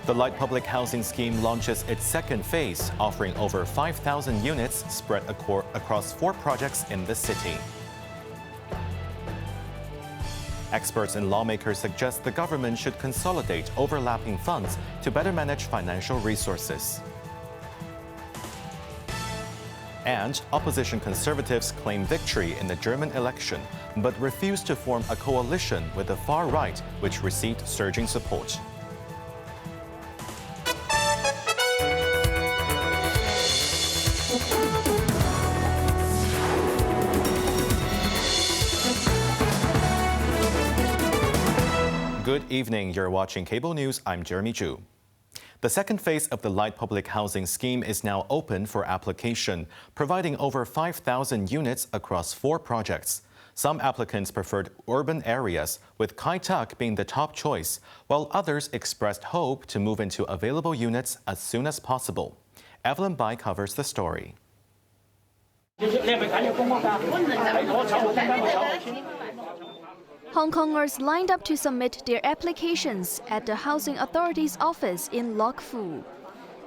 The light public housing scheme launches its second phase, offering over 5,000 units spread across 4 projects in the city. Experts and lawmakers suggest the government should consolidate overlapping funds to better manage financial resources. And opposition conservatives claim victory in the German election, but refuse to form a coalition with the far right, which received surging support. Good evening. You're watching Cable News. I'm Jeremy Zhu. The second phase of the light public housing scheme is now open for application, providing over 5,000 units across 4 projects. Some applicants preferred urban areas, with Kai Tak being the top choice, while others expressed hope to move into available units as soon as possible. Evelyn Bai covers the story. Hong Kongers lined up to submit their applications at the Housing Authority's office in Lok Fu.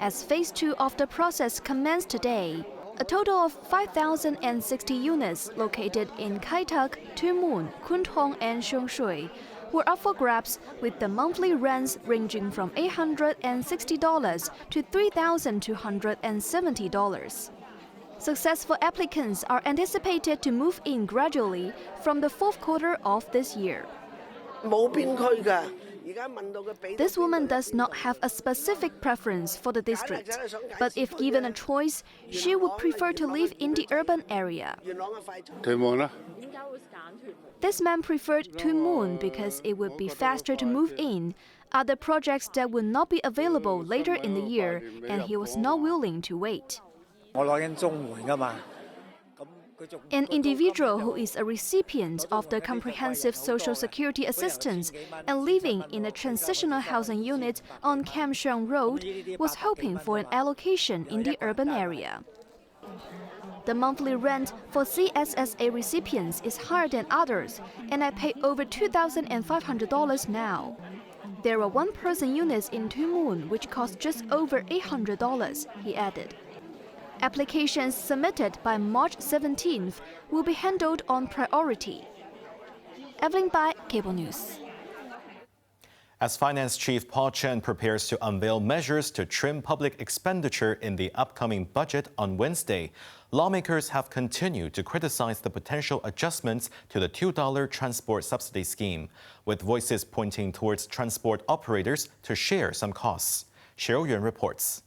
As Phase 2 of the process commenced today, a total of 5,060 units located in Kai Tak, Tuen Mun, Kwun Tong and Sheung Shui were up for grabs, with the monthly rents ranging from $860 to $3,270. Successful applicants are anticipated to move in gradually from the 4th quarter of this year. This woman does not have a specific preference for the district, but if given a choice, she would prefer to live in the urban area. This man preferred Tuen Mun because it would be faster to move in, other projects that would not be available later in the year, and he was not willing to wait. An individual who is a recipient of the Comprehensive Social Security Assistance and living in a transitional housing unit on Kam Sheung Road was hoping for an allocation in the urban area. The monthly rent for CSSA recipients is higher than others, and I pay over $2,500 now. There are one-person units in Tuen Mun which cost just over $800, he added. Applications submitted by March 17th will be handled on priority. Evelyn Bai, Cable News. As Finance Chief Paul Chen prepares to unveil measures to trim public expenditure in the upcoming budget on Wednesday, lawmakers have continued to criticize the potential adjustments to the $2 transport subsidy scheme, with voices pointing towards transport operators to share some costs. Cheryl Yuan reports.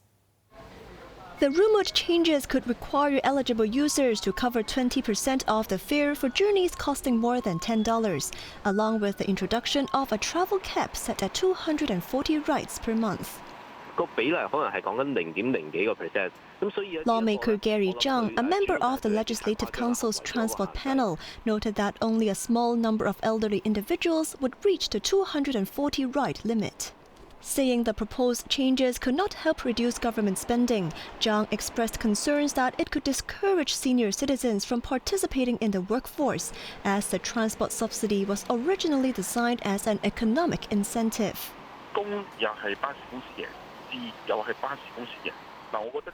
The rumored changes could require eligible users to cover 20% of the fare for journeys costing more than $10, along with the introduction of a travel cap set at 240 rides per month. Lawmaker Gary Zhang, a member of the Legislative Council's Transport Panel, noted that only a small number of elderly individuals would reach the 240 ride limit. Saying the proposed changes could not help reduce government spending, Zhang expressed concerns that it could discourage senior citizens from participating in the workforce, as the transport subsidy was originally designed as an economic incentive.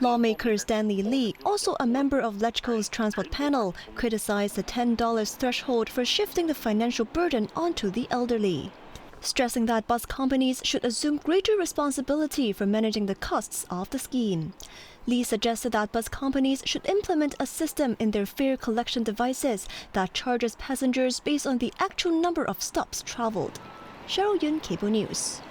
Lawmaker Stanley Lee, also a member of LegCo's Transport Panel, criticized the $10 threshold for shifting the financial burden onto the elderly, stressing that bus companies should assume greater responsibility for managing the costs of the scheme. Lee suggested that bus companies should implement a system in their fare collection devices that charges passengers based on the actual number of stops traveled. Cheryl Yun, Cable News.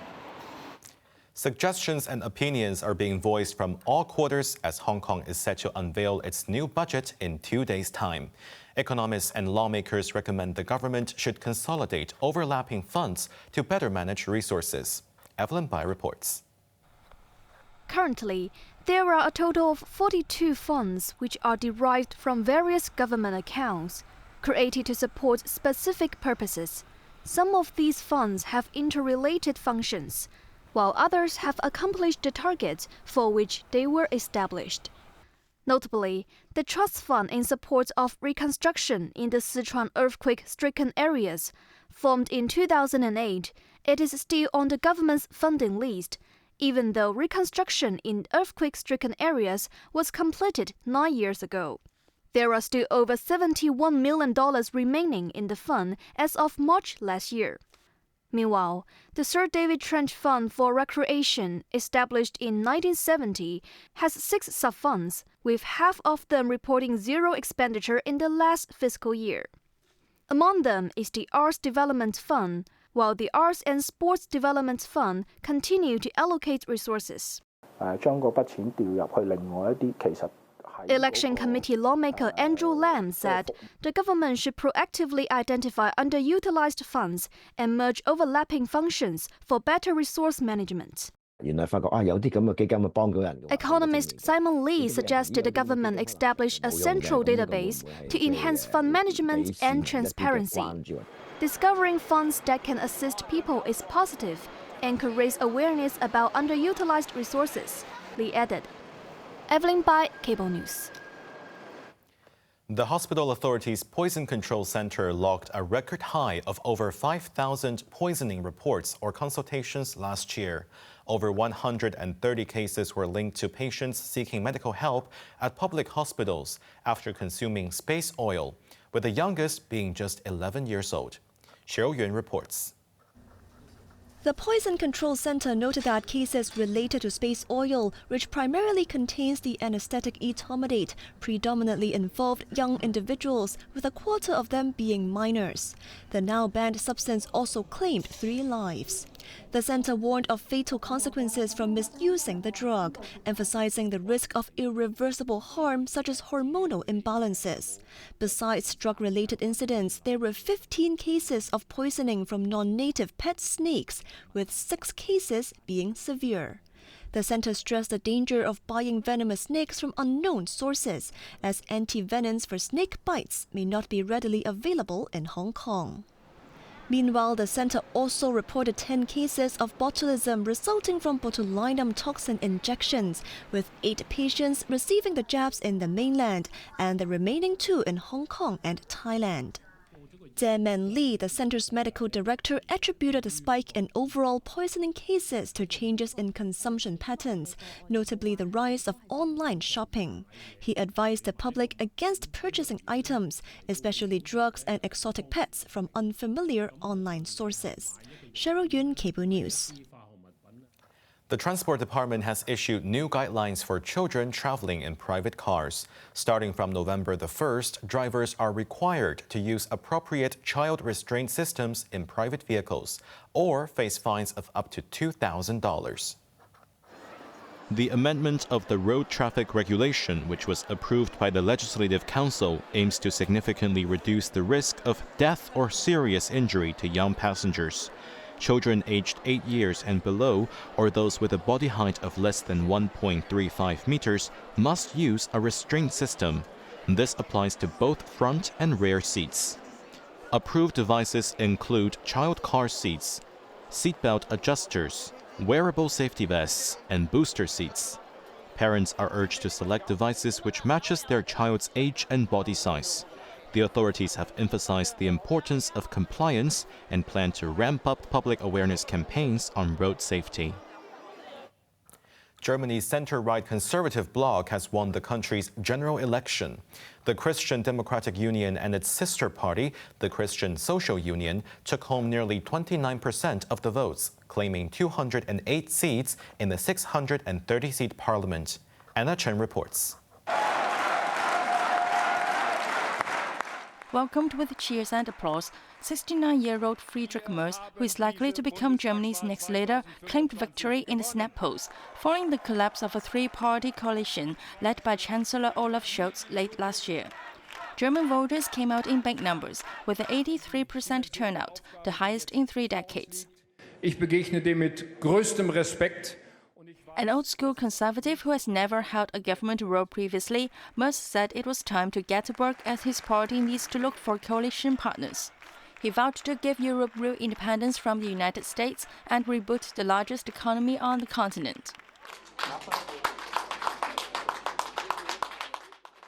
Suggestions and opinions are being voiced from all quarters as Hong Kong is set to unveil its new budget in 2 days' time. Economists and lawmakers recommend the government should consolidate overlapping funds to better manage resources. Evelyn Bai reports. Currently, there are a total of 42 funds which are derived from various government accounts, created to support specific purposes. Some of these funds have interrelated functions, while others have accomplished the targets for which they were established. Notably, the Trust Fund in support of reconstruction in the Sichuan earthquake-stricken areas, formed in 2008, it is still on the government's funding list, even though reconstruction in earthquake-stricken areas was completed 9 years ago. There are still over $71 million remaining in the fund as of March last year. Meanwhile, the Sir David Trench Fund for Recreation, established in 1970, has 6 sub-funds, with half of them reporting zero expenditure in the last fiscal year. Among them is the Arts Development Fund, while the Arts and Sports Development Fund continue to allocate resources. Election Committee lawmaker Andrew Lam said the government should proactively identify underutilized funds and merge overlapping functions for better resource management. Economist Simon Lee suggested the government establish a central database to enhance fund management and transparency. Discovering funds that can assist people is positive and could raise awareness about underutilized resources, Lee added. Evelyn Bai, Cable News. The Hospital Authority's Poison Control Center logged a record high of over 5,000 poisoning reports or consultations last year. Over 130 cases were linked to patients seeking medical help at public hospitals after consuming space oil, with the youngest being just 11 years old. Cheryl Yuan reports. The Poison Control Center noted that cases related to space oil, which primarily contains the anesthetic etomidate, predominantly involved young individuals, with a quarter of them being minors. The now banned substance also claimed 3 lives. The center warned of fatal consequences from misusing the drug, emphasizing the risk of irreversible harm such as hormonal imbalances. Besides drug-related incidents, there were 15 cases of poisoning from non-native pet snakes, with 6 cases being severe. The center stressed the danger of buying venomous snakes from unknown sources, as anti-venoms for snake bites may not be readily available in Hong Kong. Meanwhile, the center also reported 10 cases of botulism resulting from botulinum toxin injections, with 8 patients receiving the jabs in the mainland and the remaining 2 in Hong Kong and Thailand. Jae-man Lee, the center's medical director, attributed the spike in overall poisoning cases to changes in consumption patterns, notably the rise of online shopping. He advised the public against purchasing items, especially drugs and exotic pets, from unfamiliar online sources. Cheryl Yun, Cable News. The Transport Department has issued new guidelines for children traveling in private cars. Starting from November the 1st, drivers are required to use appropriate child restraint systems in private vehicles or face fines of up to $2,000. The amendment of the Road Traffic Regulation, which was approved by the Legislative Council, aims to significantly reduce the risk of death or serious injury to young passengers. Children aged 8 years and below, or those with a body height of less than 1.35 meters, must use a restraint system. This applies to both front and rear seats. Approved devices include child car seats, seatbelt adjusters, wearable safety vests, and booster seats. Parents are urged to select devices which matches their child's age and body size. The authorities have emphasized the importance of compliance and plan to ramp up public awareness campaigns on road safety. Germany's center-right conservative bloc has won the country's general election. The Christian Democratic Union and its sister party, the Christian Social Union, took home nearly 29% of the votes, claiming 208 seats in the 630-seat parliament. Anna Chen reports. Welcomed with cheers and applause, 69-year-old Friedrich Merz, who is likely to become Germany's next leader, claimed victory in the snap polls, following the collapse of a 3-party coalition led by Chancellor Olaf Scholz late last year. German voters came out in bank numbers, with an 83% turnout, the highest in 3 decades. Ich begegne dem mit größtem Respekt. An old-school conservative who has never held a government role previously, Merz said it was time to get to work as his party needs to look for coalition partners. He vowed to give Europe real independence from the United States and reboot the largest economy on the continent.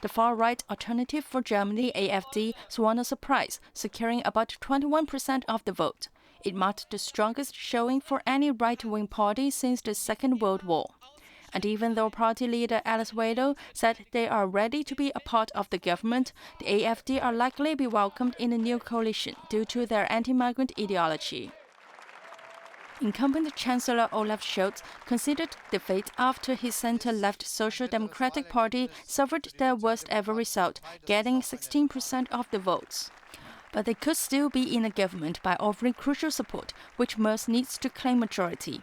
The far-right Alternative for Germany, AfD, swung a surprise, securing about 21% of the vote. It marked the strongest showing for any right-wing party since the Second World War. And even though party leader Alice Weidel said they are ready to be a part of the government, the AfD are likely to be welcomed in a new coalition due to their anti-migrant ideology. Incumbent Chancellor Olaf Scholz considered defeat after his center-left Social Democratic Party suffered their worst-ever result, getting 16% of the votes. But they could still be in a government by offering crucial support, which Merz needs to claim majority.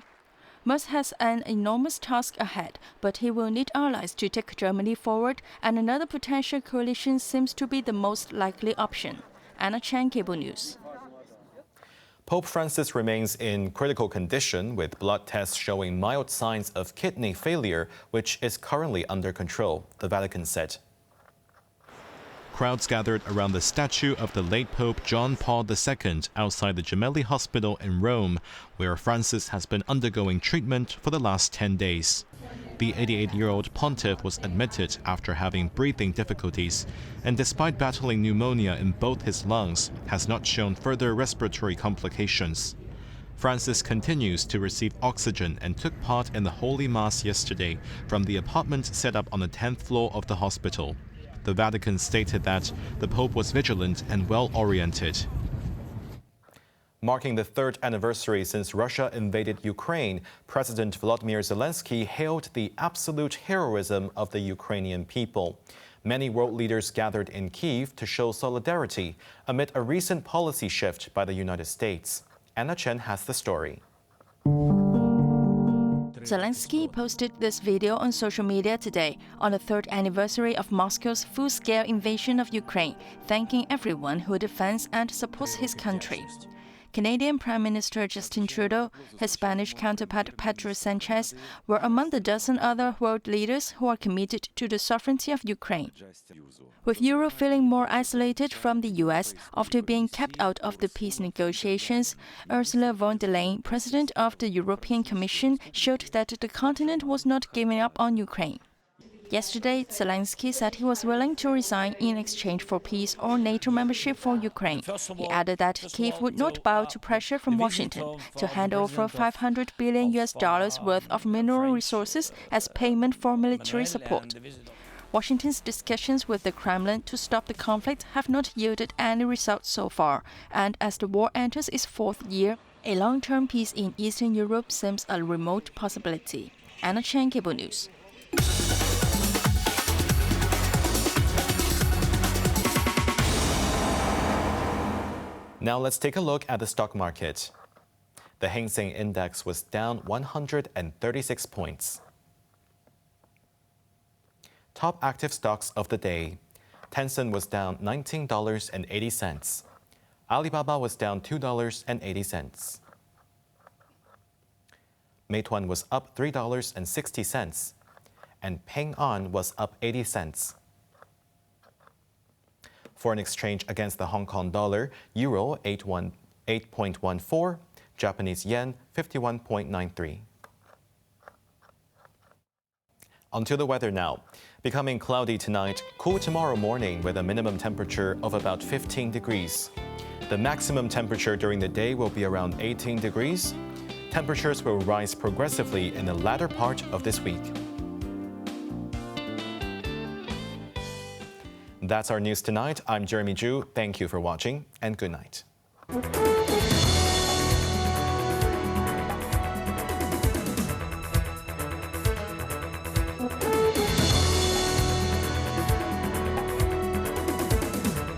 Merz has an enormous task ahead, but he will need allies to take Germany forward, and another potential coalition seems to be the most likely option. Anna Chan, Cable News. Pope Francis remains in critical condition with blood tests showing mild signs of kidney failure, which is currently under control, the Vatican said. Crowds gathered around the statue of the late Pope John Paul II outside the Gemelli Hospital in Rome, where Francis has been undergoing treatment for the last 10 days. The 88-year-old pontiff was admitted after having breathing difficulties, and despite battling pneumonia in both his lungs, has not shown further respiratory complications. Francis continues to receive oxygen and took part in the Holy Mass yesterday from the apartment set up on the 10th floor of the hospital. The Vatican stated that the Pope was vigilant and well-oriented. Marking the third anniversary since Russia invaded Ukraine, President Volodymyr Zelensky hailed the absolute heroism of the Ukrainian people. Many world leaders gathered in Kyiv to show solidarity amid a recent policy shift by the United States. Anna Chen has the story. Zelensky posted this video on social media today, on the third anniversary of Moscow's full-scale invasion of Ukraine, thanking everyone who defends and supports his country. Canadian Prime Minister Justin Trudeau, his Spanish counterpart Pedro Sanchez were among the dozen other world leaders who are committed to the sovereignty of Ukraine. With Europe feeling more isolated from the US after being kept out of the peace negotiations, Ursula von der Leyen, President of the European Commission, showed that the continent was not giving up on Ukraine. Yesterday, Zelensky said he was willing to resign in exchange for peace or NATO membership for Ukraine. He added that Kyiv would not bow to pressure from Washington to hand over $500 billion worth of mineral resources as payment for military support. Washington's discussions with the Kremlin to stop the conflict have not yielded any results so far, and as the war enters its fourth year, a long-term peace in Eastern Europe seems a remote possibility. Anna Chen, Cable News. Now let's take a look at the stock market. The Hang Seng Index was down 136 points. Top active stocks of the day. Tencent was down $19.80. Alibaba was down $2.80. Meituan was up $3.60. And Ping An was up 80 cents. Foreign exchange against the Hong Kong dollar, euro 8.14, Japanese yen 51.93. Onto the weather now. Becoming cloudy tonight, cool tomorrow morning with a minimum temperature of about 15 degrees. The maximum temperature during the day will be around 18 degrees. Temperatures will rise progressively in the latter part of this week. That's our news tonight. I'm Jeremy Zhu. Thank you for watching and good night.